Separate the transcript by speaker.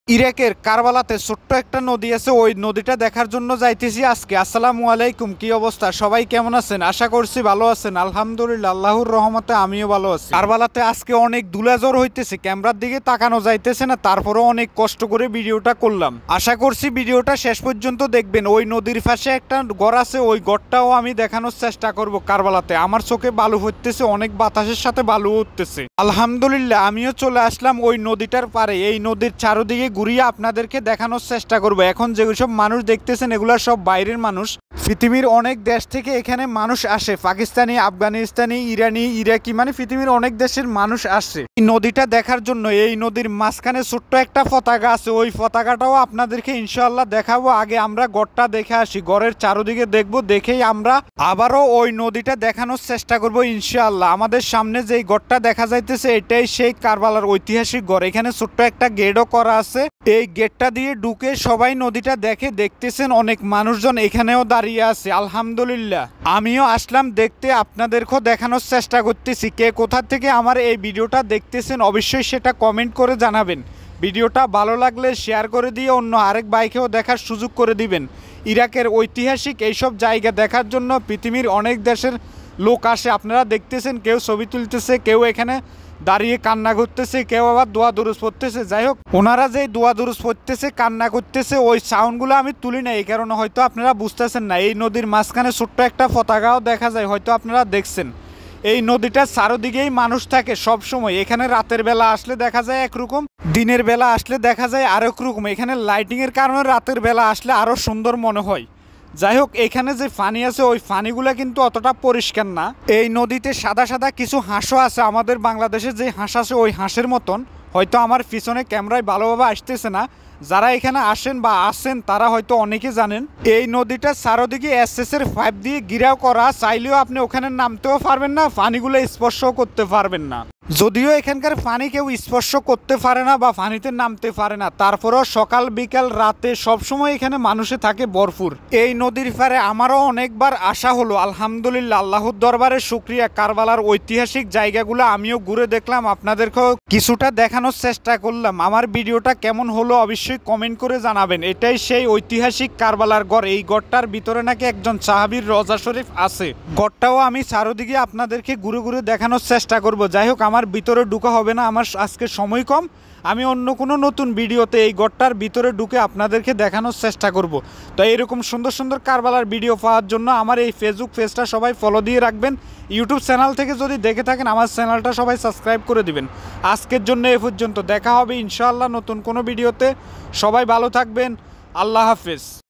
Speaker 1: ইরাকের কারবালাতে ছোট্ট একটা নদী আছে, ওই নদীটা দেখার জন্য যাইতেছি আজকে। আসসালামু আলাইকুম, কি অবস্থা? সবাই কেমন আছেন? আশা করছি ভালো আছেন। আলহামদুলিল্লাহ, আল্লাহর রহমতে আমিও ভালো আছি। কারবালাতে আজকে অনেক ধুলাঝড় হইতেছে, ক্যামেরার দিকে তাকানো যাইতেছে না, তারপরেও অনেক কষ্ট করে ভিডিওটা করলাম। আশা করছি ভিডিওটা শেষ পর্যন্ত দেখবেন। ওই নদীর পাশে একটা ঘর আছে, ওই ঘরটাও আমি দেখানোর চেষ্টা করব। কারবালাতে আমার চোখে বালু হইতেছে, অনেক বাতাসের সাথে বালু উঠতেছে। আলহামদুলিল্লাহ, আমিও চলে আসলাম ওই নদীটার পারে। এই নদীর চারদিকে ঘুরিয়ে আপনাদেরকে দেখানোর চেষ্টা করব। এখন যেসব মানুষ দেখতেছেন এগুলা সব বাইরের মানুষ। পৃথিবীর অনেক দেশ থেকে এখানে মানুষ আসে, পাকিস্তানি, আফগানিস্তানি, ইরানি, ইরাকি, মানে পৃথিবীর অনেক দেশের মানুষ আসে এই নদীটা দেখার জন্য। এই নদীর মাঝখানে ছোট্ট একটা পতাকা আছে, ওই পতাকাটাও আপনাদেরকে ইনশাআল্লাহ দেখাবো। আগে আমরা গড়টা দেখে আসি, গড়ের চারদিকে দেখবো, দেখেই আমরা আবারও ওই নদীটা দেখানোর চেষ্টা করব ইনশাআল্লাহ। আমাদের সামনে যেই গড়টা দেখা যাইতেছে এটাই সেই কারবালার ঐতিহাসিক গড়। এখানে ছোট্ট একটা গেটও করা আছে। এই গেটটা দিয়ে ঢুকে সবাই নদীটা দেখতেছেন, অনেক মানুষজন এখানেও দাঁড়িয়ে আছে। আলহামদুলিল্লাহ, আমিও আসলাম দেখতে, আপনাদেরকেও দেখানোর চেষ্টা করতেছি। কে কোথা থেকে আমার এই ভিডিওটা দেখতেছেন অবশ্যই সেটা কমেন্ট করে জানাবেন। ভিডিওটা ভালো লাগলে শেয়ার করে দিয়ে অন্য আরেক ভাইকেও দেখার সুযোগ করে দিবেন। ইরাকের ঐতিহাসিক এইসব জায়গা দেখার জন্য পৃথিবীর অনেক দেশের লোক আসে। আপনারা দেখতেছেন, কেউ ছবি তুলতেছে, কেউ এখানে দাঁড়িয়ে কান্না করতেছে, কেউ আবার দোয়া দুরুজ পড়তেছে। যাই হোক, ওনারা যে দোয়া দুরুজ পড়তেছে, কান্না করতেছে, ওই সাউন্ডগুলো আমি তুলি না, এই কারণে হয়তো আপনারা বুঝতেছেন না। এই নদীর মাঝখানে ছোট্ট একটা পতাকাও দেখা যায়, হয়তো আপনারা দেখছেন। এই নদীটার চারদিকেই মানুষ থাকে সব সময়। এখানে রাতের বেলা আসলে দেখা যায় একরকম, দিনের বেলা আসলে দেখা যায় আরেক রকম। এখানে লাইটিংয়ের কারণে রাতের বেলা আসলে আরও সুন্দর মনে হয়। যাই হোক, এখানে যে পানি আছে ওই পানিগুলো কিন্তু অতটা পরিষ্কার না। এই নদীতে সাদা সাদা কিছু হাঁসও আছে, আমাদের বাংলাদেশে যে হাঁস আছে ওই হাঁসের মতন। হয়তো আমার পিছনে ক্যামেরায় ভালোভাবে আসতেছে না, যারা এখানে আসেন বা আসেন তারা হয়তো অনেকে জানেন। এই নদীটা চারদিকে এসএসের পাইপ দিয়ে ঘিরাও করা, চাইলেও আপনি ওখানে নামতেও পারবেন না, পানিগুলো স্পর্শও করতে পারবেন না। যদিও এখানকার পানি কেউ স্পর্শ করতে পারে না বা পানিতে নামতে পারে না, তারপরেও সকাল বিকাল রাতে সবসময় এখানে মানুষে থাকে ভরপুর। এই নদীর পারে আমারও অনেকবার আসা হলো। আলহামদুলিল্লাহ, আল্লাহর দরবারে শুকরিয়া। কারবালার ঐতিহাসিক জায়গাগুলো আমিও ঘুরে দেখলাম, আপনাদেরকেও কিছুটা দেখানোর চেষ্টা করলাম। আমার ভিডিওটা কেমন হলো অবশ্যই কমেন্ট করে জানাবেন। এটাই সেই ঐতিহাসিক কারবালার গড়। এই গড়টার ভিতরে নাকি একজন সাহাবীর রওজা শরীফ আছে। গড়টাও আমি চারদিকে আপনাদেরকে ঘুরে ঘুরে দেখানোর চেষ্টা করব। যাই হোক, আমার ভিতরে ঢুকা হবে না, আমার আজকে সময় কম। আমি অন্য কোনো নতুন ভিডিওতে এই গড়টার ভিতরে ঢুকে আপনাদেরকে দেখানোর চেষ্টা করব। তো এইরকম সুন্দর সুন্দর কারবালার ভিডিও পাওয়ার জন্য আমার এই ফেসবুক পেজটা সবাই ফলো দিয়ে রাখবেন। ইউটিউব চ্যানেল থেকে যদি দেখে থাকেন আমার চ্যানেলটা সবাই সাবস্ক্রাইব করে দিবেন। আজকের জন্য এ পর্যন্ত, দেখা হবে ইনশাআল্লাহ নতুন কোনো ভিডিওতে। সবাই ভালো থাকবেন, আল্লাহ হাফেজ।